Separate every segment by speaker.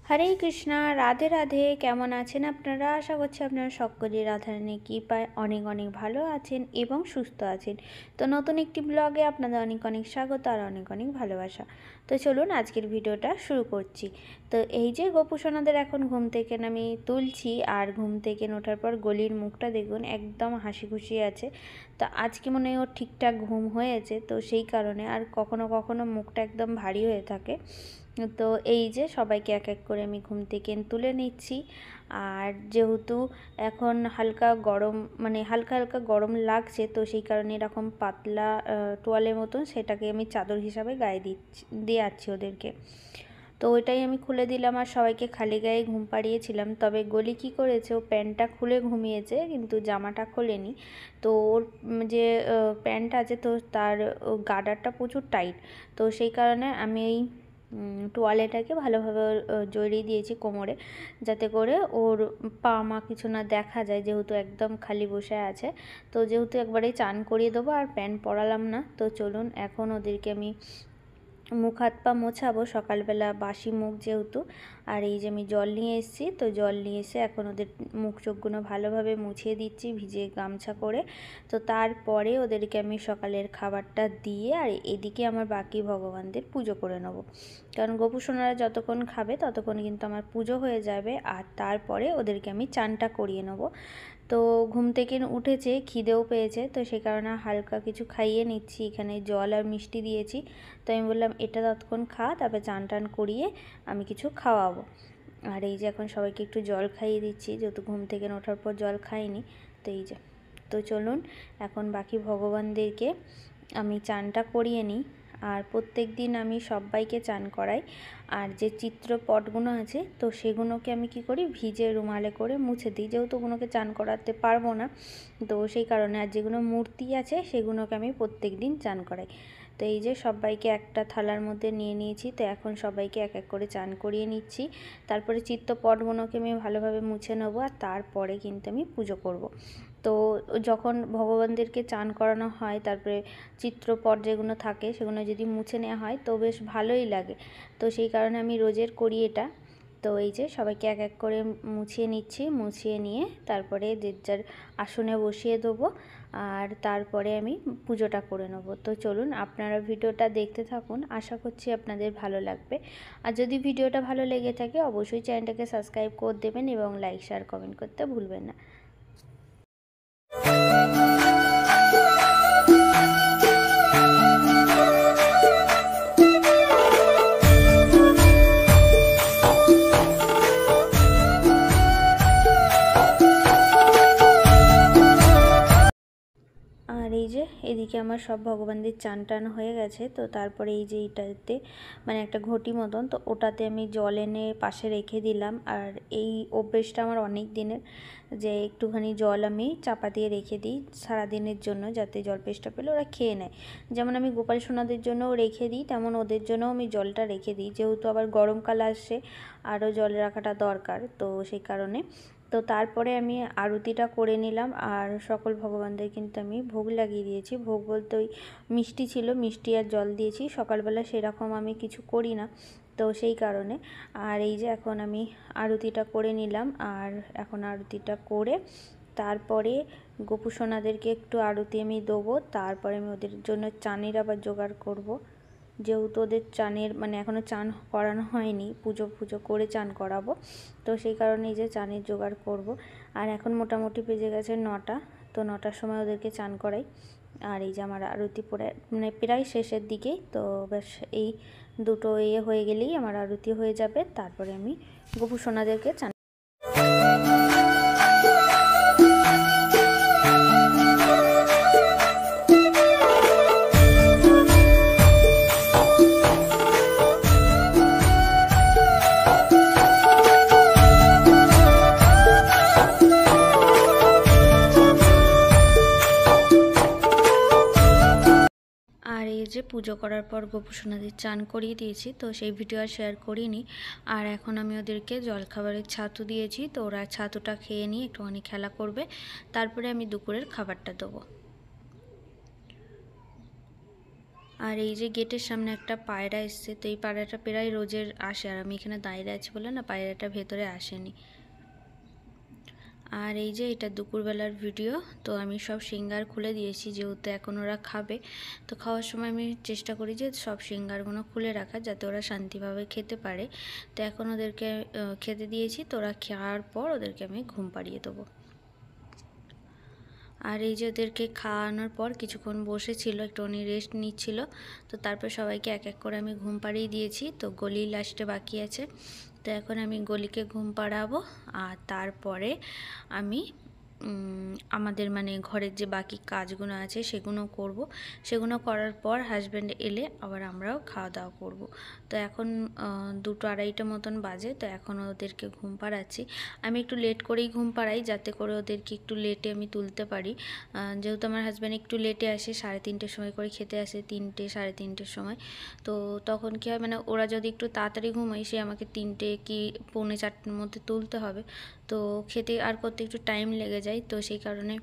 Speaker 1: হরে কৃষ্ণা, রাধে রাধে। কেমন আছেন আপনারা? আশা করছি আপনারা সকলেই রাধারানীর কৃপায় অনেক অনেক ভালো আছেন এবং সুস্থ আছেন। তো নতুন একটি ব্লগে আপনাদের অনেক অনেক স্বাগত আর অনেক অনেক ভালোবাসা। তো চলুন আজকের ভিডিওটা শুরু করছি। তো এই যে গোপুসোনাদের এখন ঘুম থেকে আমি তুলছি, আর ঘুম থেকে ওঠার পর গলির মুখটা দেখুন একদম হাসি খুশি আছে। তো আজকে মনে হয় ওর ঠিকঠাক ঘুম হয়েছে, তো সেই কারণে। আর কখনো কখনো মুখটা একদম ভারী হয়ে থাকে। তো এই যে সবাইকে এক এক করে আমি ঘুম থেকে তুলে নিচ্ছি। আর যেহেতু এখন হালকা গরম, মানে হালকা হালকা গরম লাগছে, তো সেই কারণে এরকম পাতলা তোয়ালের মতন সেটাকে আমি চাদর হিসাবে গায়ে দিয়ে যাচ্ছি ওদেরকে। তো ওইটাই আমি খুলে দিলাম আর সবাইকে খালি গায়ে ঘুম পাড়িয়েছিলাম। তবে গলি কী করেছে, ও প্যান্টটা খুলে ঘুমিয়েছে কিন্তু জামাটা খোলেনি। তো ওর যে প্যান্ট আছে, তো তার গার্ডারটা প্রচুর টাইট, তো সেই কারণে আমি এই তোয়ালেটাকে ভালোভাবে জড়িয়ে দিয়েছি কোমরে, যাতে করে ওর পা মা কিছু না দেখা যায়, যেহেতু একদম খালি বসে আছে। তো যেহেতু একবারেই চান করিয়ে দেবো আর প্যান্ট পরালাম না। তো চলুন এখন ওদেরকে আমি মুখ হাত পা মোছাবো, সকালবেলা বাসি মুখ যেহেতু। আর এই যে আমি জল নিয়ে এসেছি, তো জল নিয়ে এসে এখন ওদের মুখ চোখগুলো ভালোভাবে মুছিয়ে দিচ্ছি ভিজে গামছা করে। তো তারপরে ওদেরকে আমি সকালের খাবারটা দিয়ে আর এদিকে আমার বাকি ভগবানদের পুজো করে নেব, কারণ গোপুসোনারা যতক্ষণ খাবে ততক্ষণ কিন্তু আমার পুজো হয়ে যাবে। আর তারপরে ওদেরকে আমি চানটা করিয়ে নেব। তো ঘুম থেকে উঠেছে, খিদেও পেয়েছে, তো সে কারণে হালকা কিছু খাইয়ে নিচ্ছি। এখানে জল আর মিষ্টি দিয়েছি, তো আমি বললাম এটা ততক্ষণ খা, তারপরে চান টান করিয়ে আমি কিছু খাওয়াবো। আর এই যে এখন সবাইকে একটু জল খাইয়ে দিচ্ছি, যেহেতু ঘুম থেকে ওঠার পর জল খাইনি। তো এই যে, তো চলুন এখন বাকি ভগবানদেরকে আমি চানটা করিয়ে নিই। আর প্রত্যেক দিন আমি সবাইকে চান করাই। আর যে চিত্রপটগুলো আছে, তো সেগুলোকে আমি কি করি, ভিজে রুমালে করে মুছে দিই, যেহেতু ওগুলোকে চান করাতে পারবো না, তো সেই কারণে। আর যেগুলো মূর্তি আছে সেগুলোকে আমি প্রত্যেক দিন চান করাই। তো এই যে সবাইকে একটা থালার মধ্যে নিয়ে নিয়েছি, তো এখন সবাইকে এক এক করে চান করিয়ে নিচ্ছি। তারপরে চিত্রপটগুলোকে আমি ভালোভাবে মুছে নেবো, আর তারপরে কিন্তু আমি পুজো করব। তো যখন ভগবানদেরকে চান করানো হয়, তারপরে চিত্রপট যেগুলো থাকে সেগুলো যদি মুছে নেওয়া হয় তো বেশ ভালোই লাগে। তো সেই কারণে আমি রোজের করি এটা। তো এই যে সবাইকে এক এক করে মুছিয়ে নিচ্ছি, মুছিয়ে নিয়ে তারপরে যে যার আসনে বসিয়ে দেবো। আর তারপরে আমি পুজোটা করে নেব। তো চলুন আপনারা ভিডিওটা দেখতে থাকুন, আশা করছি আপনাদের ভালো লাগবে। আর যদি ভিডিওটা ভালো লেগে থাকে অবশ্যই চ্যানেলটাকে সাবস্ক্রাইব করে দেবেন এবং লাইক শেয়ার কমেন্ট করতে ভুলবেন না। আর এই যে এদিকে আমার সব ভগবানদের চান টান হয়ে গেছে। তো তারপরে এই যে এইটাতে মানে একটা ঘটি মতন, তো ওটাতে আমি জল এনে পাশে রেখে দিলাম। আর এই অভ্যেসটা আমার অনেক দিনের, যে একটুখানি জল আমি চাপা দিয়ে রেখে দিই সারাদিনের জন্য, যাতে জল পেস্টটা পেলে ওরা খেয়ে নেয়। যেমন আমি গোপাল সোনাদের জন্যও রেখে দিই, তেমন ওদের জন্যও আমি জলটা রেখে দিই, যেহেতু আবার গরমকাল আসছে আরও জল রাখাটা দরকার, তো সেই কারণে। তো তারপরে আমি আরতিটা করে নিলাম, আর সকল ভগবানদের কিন্তু আমি ভোগ লাগিয়ে দিয়েছি। ভোগ বলতে ওই মিষ্টি ছিল, মিষ্টি আর জল দিয়েছি। সকালবেলা সেরকম আমি কিছু করি না, তো সেই কারণে। আর এই যে এখন আমি আরতিটা করে নিলাম, আর এখন আরতিটা করে তারপরে গোপুসোনাদেরকে একটু আরতি আমি দেবো। তারপরে আমি ওদের জন্য চানের আবার জোগাড় করব, যেহেতু ওদের চানের মানে এখনও চান করানো হয়নি, পুজো করে চান করাবো, তো সেই কারণে এই যে চানের জোগাড় করব। আর এখন মোটামুটি বেজে গেছে 9টা, তো 9টার সময় ওদেরকে চান করাই। আর এই যে আমার আরতি পড়ে মানে প্রায় শেষের দিকেই, তো ব্যাস এই দুটো হয়ে গেলেই আমার আরতি হয়ে যাবে। তারপরে আমি গোপুসোনাদেরকে চান। আর এই যে পুজো করার পর গোপুসোনাদের চান করিয়ে দিয়েছি, তো সেই ভিডিও আর শেয়ার করিনি। আর এখন আমি ওদেরকে জলখাবারের ছাতু দিয়েছি, তো ওরা ছাতুটা খেয়ে নিয়ে একটুখানি খেলা করবে, তারপরে আমি দুপুরের খাবারটা দেবো। আর এই যে গেটের সামনে একটা পায়রা এসছে, তো এই পায়রাটা প্রায় রোজের আসে, আর আমি এখানে দাঁড়িয়ে আছি বলে না পায়রাটা ভেতরে আসেনি। আর এই যে এটা দুপুরবেলার ভিডিও। তো আমি সব সিঙ্গার খুলে দিয়েছি, যেহেতু এখন ওরা খাবে, তো খাওয়ার সময় আমি চেষ্টা করি যে সব সিঙ্গারগুলো খুলে রাখা, যাতে ওরা শান্তিভাবে খেতে পারে। তো এখন ওদেরকে খেতে দিয়েছি, তো ওরা খাওয়ার পর ওদেরকে আমি ঘুম পাড়িয়ে দেবো। আর এই যে ওদেরকে খাওয়ানোর পর কিছুক্ষণ বসেছিল, একটুখানি রেস্ট নিচ্ছিল, তো তারপর সবাইকে এক এক করে আমি ঘুম পাড়িয়ে দিয়েছি। তো গলি লাস্টে বাকি আছে, তো এখন আমি গলিকে ঘুম পাড়াবো, আর তারপরে আমি আমাদের মানে ঘরের যে বাকি কাজগুলো আছে সেগুলো করব। সেগুলো করার পর হাজব্যান্ড এলে আবার আমরাও খাওয়া দাওয়া করব। তো এখন 2-2:30 মতন বাজে, তো এখন ওদেরকে ঘুম পাড়াচ্ছি। আমি একটু লেট করেই ঘুম পাড়াই, যাতে করে ওদেরকে একটু লেটে আমি তুলতে পারি। যেহেতু আমার হাজব্যান্ড একটু লেটে আসে, 3:30-র সময় করে খেতে আসে, 3টে 3:30-র সময়। তো তখন কী হয়, মানে ওরা যদি একটু তাড়াতাড়ি ঘুমায়, সে আমাকে 3টে কি 3:45-র মধ্যে তুলতে হবে। তো খেতে আর করতে একটু টাইম লেগে যায়, তো সেই কারণে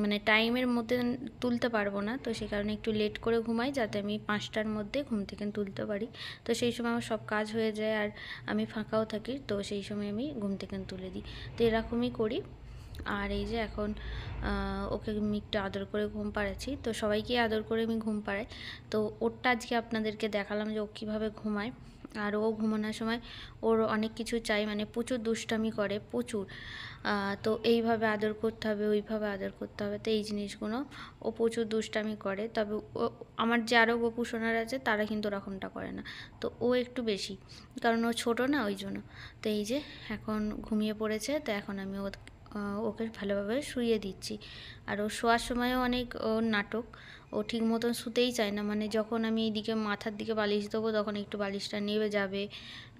Speaker 1: মানে টাইমের মধ্যে তুলতে পারবো না, তো সেই কারণে একটু লেট করে ঘুমাই, যাতে আমি 5টার মধ্যে ঘুম থেকে তুলতে পারি। তো সেই সময় আমার সব কাজ হয়ে যায় আর আমি ফাঁকাও থাকি, তো সেই সময় আমি ঘুম থেকে তুলে দিই। তো এরকমই করি। আর এই যে এখন ওকে আমি একটু আদর করে ঘুম পাড়াচ্ছি, তো সবাইকে আদর করে আমি ঘুম পাড়াই। তো ওরটা আজকে আপনাদেরকে দেখালাম যে ও কীভাবে ঘুমায়। আর ও ঘুমানোর সময় ওর অনেক কিছু চাই, মানে প্রচুর দুষ্টামি করে, প্রচুর। তো এইভাবে আদর করতে হবে, ওইভাবে আদর করতে হবে, তো এই জিনিসগুলো ও প্রচুর দুষ্টামি করে। তবে ও আমার যে আরও গোপু সোনার আছে তারা কিন্তু ওরকমটা করে না, তো ও একটু বেশি, কারণ ও ছোটো না, ওই জন্য। তো এই যে এখন ঘুমিয়ে পড়েছে, তো এখন আমি ওকে ভালোভাবে শুইয়ে দিচ্ছি। আর ও শোয়ার সময়ও অনেক ওর নাটক, ও ঠিক মতন শুতেই চায় না, মানে যখন আমি এইদিকে মাথার দিকে বালিশ দেবো তখন একটু বালিশটা নেবে যাবে,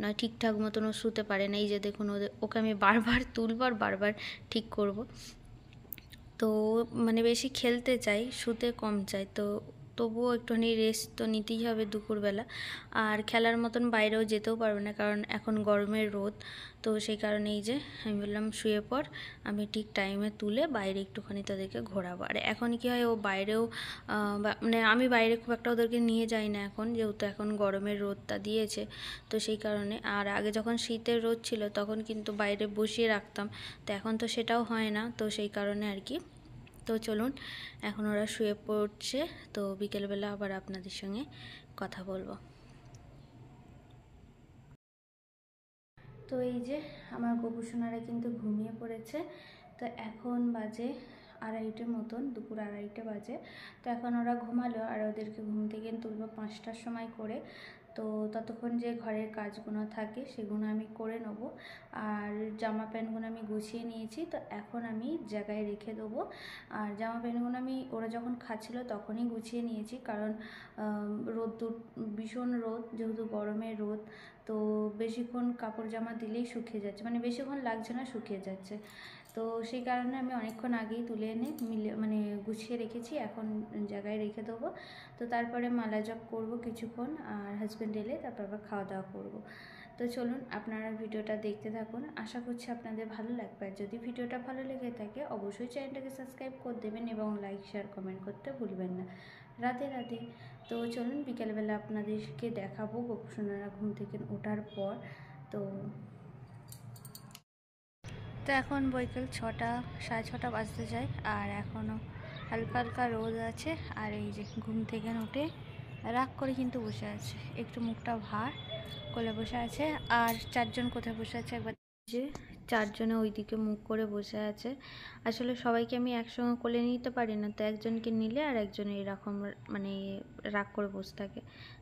Speaker 1: নয় ঠিকঠাক মতন ও শুতে পারে না। এই যে দেখুন ওকে আমি বারবার তুলব আর বারবার ঠিক করব। তো মানে বেশি খেলতে চাই, শুতে কম চাই, তো তবুও একটুখানি রেস্ট তো নিতেই হবে দুপুরবেলা। আর খেলার মতন বাইরেও যেতেও পারবে না, কারণ এখন গরমের রোদ, তো সেই কারণে এই যে আমি বললাম শুয়ে পর, আমি ঠিক টাইমে তুলে বাইরে একটুখানি তাদেরকে ঘোরাবো। আর এখন কী হয়, ও বাইরেও মানে আমি বাইরে খুব একটা ওদেরকে নিয়ে যাই না এখন, যেহেতু এখন গরমের রোদটা দিয়েছে, তো সেই কারণে। আর আগে যখন শীতের রোদ ছিল তখন কিন্তু বাইরে বসিয়ে রাখতাম, তো এখন তো সেটাও হয় না, তো সেই কারণে আর কি। তো চলুন, এখন ওরা শুয়ে পড়ছে, তো বিকেলবেলা আবার আপনাদের সঙ্গে কথা বলবো। তো এই যে আমার গোপুসোনারা কিন্তু ঘুমিয়ে পড়েছে, তো এখন বাজে 2:30 মতন, দুপুর 2:30 বাজে। তো এখন ওরা ঘুমালো, আর ওদেরকে ঘুম থেকে তুলবো 5টার সময় করে। তো ততক্ষণ যে ঘরের কাজগুলো থাকে সেগুলো আমি করে নেব। আর জামা প্যান্টগুলো আমি গুছিয়ে নিয়েছি, তো এখন আমি জায়গায় রেখে দেবো। আর জামা প্যান্টগুলো আমি ওরা যখন খাচ্ছিলো তখনই গুছিয়ে নিয়েছি, কারণ রোদ্দুর ভীষণ রোদ, যেহেতু গরমের রোদ, তো বেশিক্ষণ কাপড় জামা দিলেই শুকিয়ে যাচ্ছে, মানে বেশিক্ষণ লাগছে না, শুকিয়ে যাচ্ছে। তো সেই কারণে আমি অনেকক্ষণ আগেই তুলে এনে মানে গুছিয়ে রেখেছি, এখন জায়গায় রেখে দেবো। তো তারপরে মালা জপ করবো কিছুক্ষণ, আর হাজব্যান্ড এলে তারপর আবার খাওয়া দাওয়া করবো। তো চলুন, আপনারা ভিডিওটা দেখতে থাকুন, আশা করছি আপনাদের ভালো লাগবে। আর যদি ভিডিওটা ভালো লেগে থাকে অবশ্যই চ্যানেলটাকে সাবস্ক্রাইব করে দেবেন এবং লাইক শেয়ার কমেন্ট করতে ভুলবেন না। রাধে রাধে। তো চলুন, বিকেলবেলা আপনাদেরকে দেখাবো গোপুসোনারা ঘুম থেকে ওঠার পর। তো এখন বৈকাল 6টা 6:30 বাজতে যায়, আর এখনও হালকা হালকা রোদ আছে। আর এই যে ঘুম থেকে উঠে রাগ করে কিন্তু বসে আছে, একটু মুখটা ভার কোলে বসে আছে। আর 4জন কোথায় বসে আছে একবার, যে 4জনে ওইদিকে মুখ করে বসে আছে। আসলে সবাইকে আমি একসঙ্গে কোলে নিতে পারি না, তো একজনকে নিলে আর একজনে এরকম মানে রাগ করে বসে থাকে।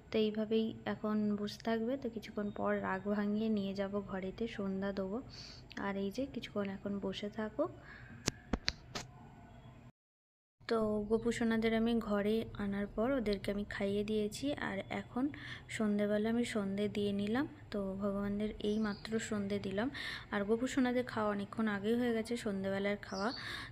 Speaker 1: তো এইভাবেই এখন বসে থাকবে, তো কিছুক্ষণ পর রাগ ভাঙিয়ে নিয়ে যাব ঘরেতে, সন্ধ্যা দেবো। আর এই যে কিছুক্ষণ এখন বসে থাকো। তো গোপুসোনাদের আমি ঘরে আনার পর ওদেরকে আমি খাইয়ে দিয়েছি, আর এখন সন্ধেবেলা আমি সন্ধে দিয়ে নিলাম। তো ভগবানদের এই মাত্র সন্ধে দিলাম, আর গোপুসোনাদের খাওয়া অনেকক্ষণ আগেই হয়ে গেছে, সন্ধেবেলার খাওয়া।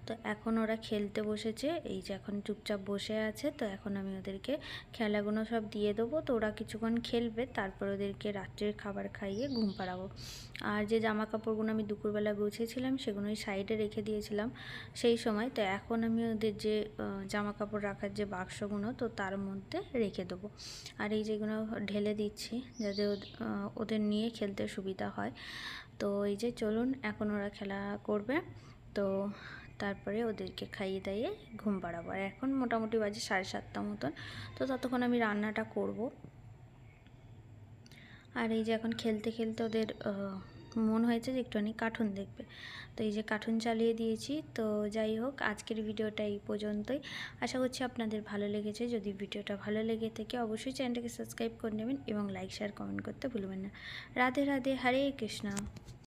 Speaker 1: তো এখন ওরা খেলতে বসেছে, এই যে এখন চুপচাপ বসে আছে। তো এখন আমি ওদেরকে খেলাগুলো সব দিয়ে দেবো, তো ওরা কিছুক্ষণ খেলবে, তারপর ওদেরকে রাত্রের খাবার খাইয়ে ঘুম পাড়াবো। আর যে জামা কাপড়গুলো আমি দুপুরবেলা গুছিয়েছিলাম সেগুলো ওই সাইডে রেখে দিয়েছিলাম সেই সময়। তো এখন আমি ওদের যে জামা কাপড় রাখার যে বাক্সগুলো, তো তার মধ্যে রেখে দেবো। আর এই যেগুলো ঢেলে দিচ্ছি যাতে ওদের নিয়ে খেলতে সুবিধা হয়। তো এই যে চলুন, এখন ওরা খেলা করবে, তো তারপরে ওদেরকে খাইয়ে দাইয়ে ঘুম পাড়াবো। আর এখন মোটামুটি বাজে 7:30 মতন, তো ততক্ষণ আমি রান্নাটা করব। আর এই যে এখন খেলতে খেলতে ওদের মন হয়েছে যে একটুখানি কার্টুন দেখবে, তো এই যে কার্টুন চালিয়ে দিয়েছি। তো যাই হোক, আজকের ভিডিওটা এই পর্যন্তই। আশা করছি আপনাদের ভালো লেগেছে। যদি ভিডিওটা ভালো লেগে থাকে অবশ্যই চ্যানেলটাকে সাবস্ক্রাইব করে নেবেন এবং লাইক শেয়ার কমেন্ট করতে ভুলবেন না। রাধে রাধে, হরে কৃষ্ণা।